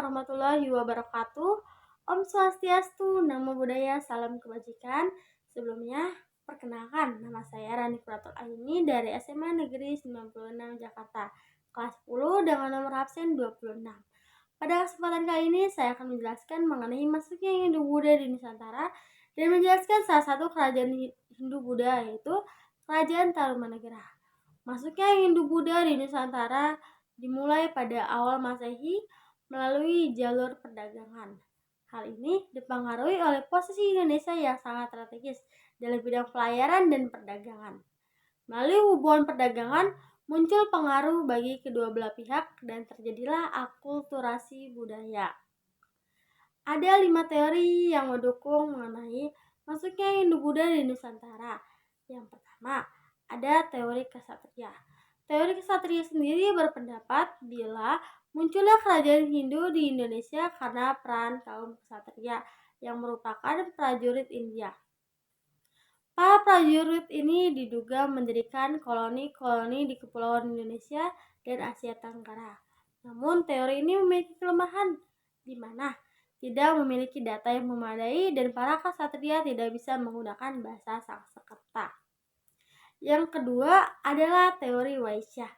warahmatullahi wabarakatuh. Om Swastiastu, Namo Buddhaya, salam kebajikan. Sebelumnya, perkenalkan, nama saya Rani Pratul Aini dari SMA Negeri 96 Jakarta, kelas 10 dengan nomor absen 26. Pada kesempatan kali ini, saya akan menjelaskan mengenai masuknya Hindu Buddha di Nusantara dan menjelaskan salah satu kerajaan Hindu Buddha, yaitu Kerajaan Tarumanegara. Masuknya Hindu Buddha di Nusantara dimulai pada awal Masehi melalui jalur perdagangan. Hal ini dipengaruhi oleh posisi Indonesia yang sangat strategis dalam bidang pelayaran dan perdagangan. Melalui hubungan perdagangan, muncul pengaruh bagi kedua belah pihak dan terjadilah akulturasi budaya. Ada 5 teori yang mendukung mengenai masuknya Hindu Buddha di Nusantara. Yang pertama, ada teori Ksatria. Teori Ksatria sendiri berpendapat bila munculnya kerajaan Hindu di Indonesia karena peran kaum Ksatria yang merupakan prajurit India. Para prajurit ini diduga mendirikan koloni-koloni di kepulauan Indonesia dan Asia Tenggara. Namun teori ini memiliki kelemahan, di mana tidak memiliki data yang memadai dan para ksatria tidak bisa menggunakan bahasa Sanskerta. Yang kedua adalah teori Waisyah.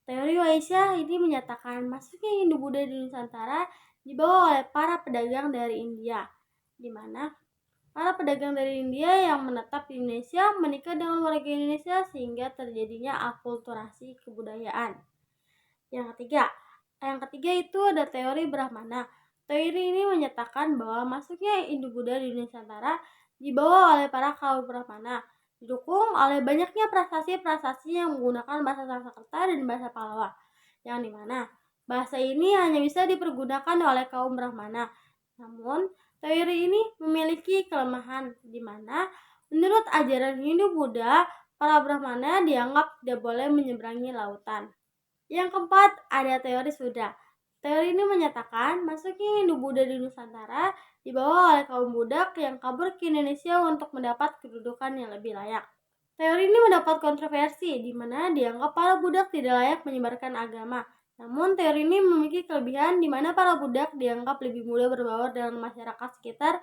Teori Waisyah ini menyatakan masuknya Hindu Buddha di Nusantara dibawa oleh para pedagang dari India, di mana para pedagang dari India yang menetap di Indonesia menikah dengan warga Indonesia sehingga terjadinya akulturasi kebudayaan. Yang ketiga itu ada teori Brahmana. Teori ini menyatakan bahwa masuknya Hindu Buddha di Nusantara dibawa oleh para kaum Brahmana, didukung oleh banyaknya prasasti-prasasti yang menggunakan bahasa Sanskerta dan bahasa Pallava, yang dimana bahasa ini hanya bisa dipergunakan oleh kaum Brahmana. Namun, teori ini memiliki kelemahan, di mana menurut ajaran Hindu Buddha, para Brahmana dianggap tidak boleh menyeberangi lautan. Yang keempat, ada teori Sudra. Teori ini menyatakan masuknya Hindu Buddha di Nusantara dibawa oleh kaum budak yang kabur ke Indonesia untuk mendapat kedudukan yang lebih layak. Teori ini mendapat kontroversi, di mana dianggap para budak tidak layak menyebarkan agama. Namun teori ini memiliki kelebihan di mana para budak dianggap lebih mudah berbaur dengan masyarakat sekitar.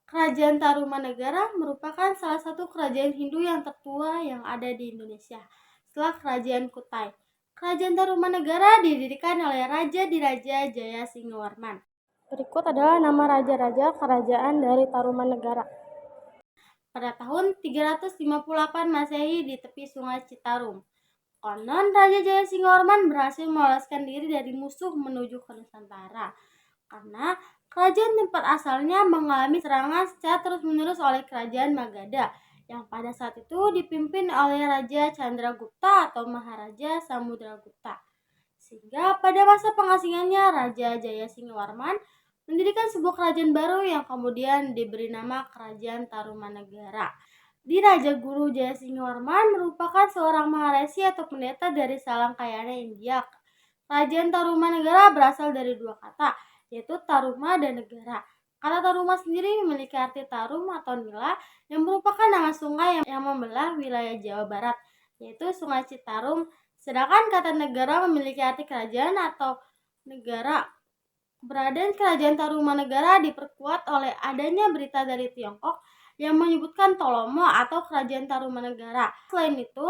Kerajaan Tarumanegara merupakan salah satu kerajaan Hindu yang tertua yang ada di Indonesia setelah Kerajaan Kutai. Kerajaan Tarumanegara didirikan oleh Raja Diraja Jaya Singgowarman. Berikut adalah nama raja-raja kerajaan dari Tarumanegara. Pada tahun 358 Masehi di tepi Sungai Citarum, konon Raja Jaya Singgowarman berhasil meloloskan diri dari musuh menuju ke Nusantara karena kerajaan tempat asalnya mengalami serangan secara terus-menerus oleh kerajaan Magadha yang pada saat itu dipimpin oleh Raja Chandragupta atau Maharaja Samudragupta. Sehingga pada masa pengasingannya Raja Jaya Singgowarman mendirikan sebuah kerajaan baru yang kemudian diberi nama Kerajaan Tarumanegara. Di Raja Guru Jaya Singgowarman merupakan seorang maharesi atau pendeta dari Salangkayana, India. Kerajaan Tarumanegara berasal dari dua kata, yaitu Taruma dan Negara. Kata Taruma sendiri memiliki arti tarum atau nila yang merupakan nama sungai yang membelah wilayah Jawa Barat, yaitu Sungai Citarum. Sedangkan kata negara memiliki arti kerajaan atau negara. Keberadaan Kerajaan Tarumanegara diperkuat oleh adanya berita dari Tiongkok yang menyebutkan Tolomo atau Kerajaan Tarumanegara. Selain itu,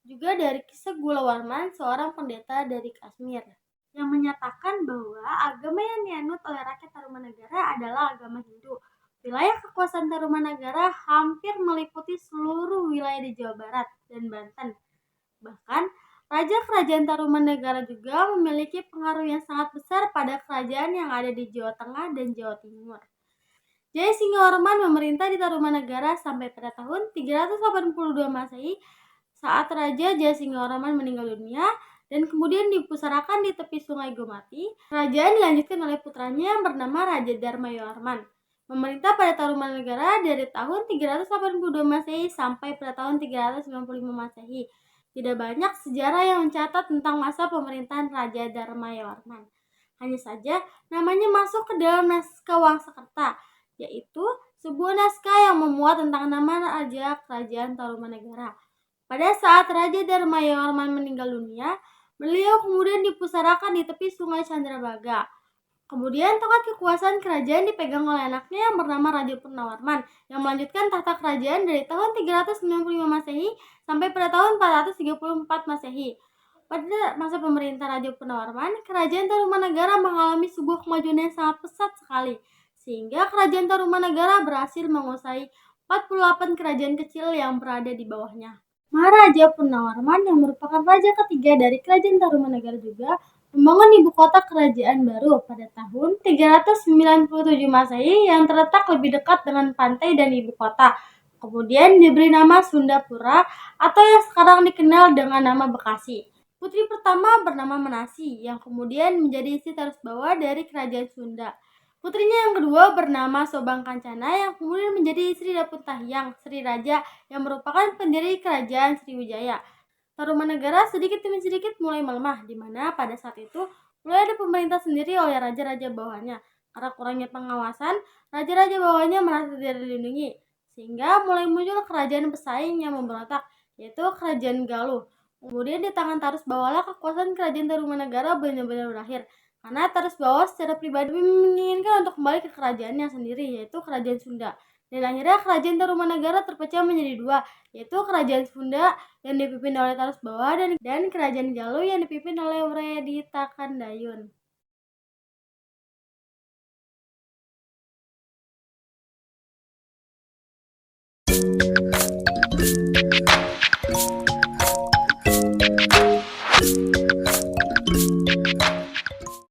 juga dari kisah Gulawarman, seorang pendeta dari Kashmir, yang menyatakan bahwa agama yang dianut oleh rakyat Tarumanegara adalah agama Hindu. Wilayah kekuasaan Tarumanegara hampir meliputi seluruh wilayah di Jawa Barat dan Banten. Bahkan, Raja Kerajaan Tarumanegara juga memiliki pengaruh yang sangat besar pada kerajaan yang ada di Jawa Tengah dan Jawa Timur. Jaya Singgowarman memerintah di Tarumanegara sampai pada tahun 382 Masehi saat Raja Jaya Singgowarman meninggal dunia dan kemudian dipusarakan di tepi Sungai Gomati. Kerajaan dilanjutkan oleh putranya yang bernama Raja Dharmayorman, memerintah pada Tarumanegara dari tahun 382 Masehi sampai pada tahun 395 Masehi. Tidak banyak sejarah yang mencatat tentang masa pemerintahan Raja Dharmayorman. Hanya saja namanya masuk ke dalam naskah Wangsakerta, yaitu sebuah naskah yang memuat tentang nama Raja Kerajaan Tarumanegara. Pada saat Raja Dharmayorman meninggal dunia, beliau kemudian dipusarakan di tepi Sungai Chandrabhaga. Kemudian tongkat kekuasaan kerajaan dipegang oleh anaknya yang bernama Raja Purnawarman yang melanjutkan tahta kerajaan dari tahun 395 Masehi sampai pada tahun 434 Masehi. Pada masa pemerintah Raja Purnawarman, kerajaan Tarumanagara mengalami sebuah kemajuan yang sangat pesat sekali, sehingga kerajaan Tarumanagara berhasil menguasai 48 kerajaan kecil yang berada di bawahnya. Maharaja Purnawarman yang merupakan raja ketiga dari kerajaan Tarumanagara juga membangun ibu kota kerajaan baru pada tahun 397 Masehi yang terletak lebih dekat dengan pantai dan ibu kota. Kemudian diberi nama Sundapura atau yang sekarang dikenal dengan nama Bekasi. Putri pertama bernama Menasi yang kemudian menjadi istri terus bawah dari kerajaan Sunda. Putrinya yang kedua bernama Sobang Kancana yang kemudian menjadi istri Dapur Tahyang, Sri Raja yang merupakan pendiri kerajaan Sriwijaya. Tarumanagara sedikit demi sedikit mulai melemah, di mana pada saat itu mulai ada pemerintah sendiri oleh raja-raja bawahnya. Karena kurangnya pengawasan, raja-raja bawahnya merasa tidak dilindungi, sehingga mulai muncul kerajaan pesaing yang memberontak, yaitu kerajaan Galuh. Kemudian di tangan Tarus Bawahlah kekuasaan kerajaan Tarumanagara benar-benar berakhir, karena Tarus Bawah secara pribadi menginginkan untuk kembali ke kerajaannya sendiri, yaitu kerajaan Sunda. Dan akhirnya kerajaan Tarumanagara terpecah menjadi dua, yaitu kerajaan Sunda yang dipimpin oleh Tarus Bawah dan kerajaan Galuh yang dipimpin oleh Wredi Takandayun.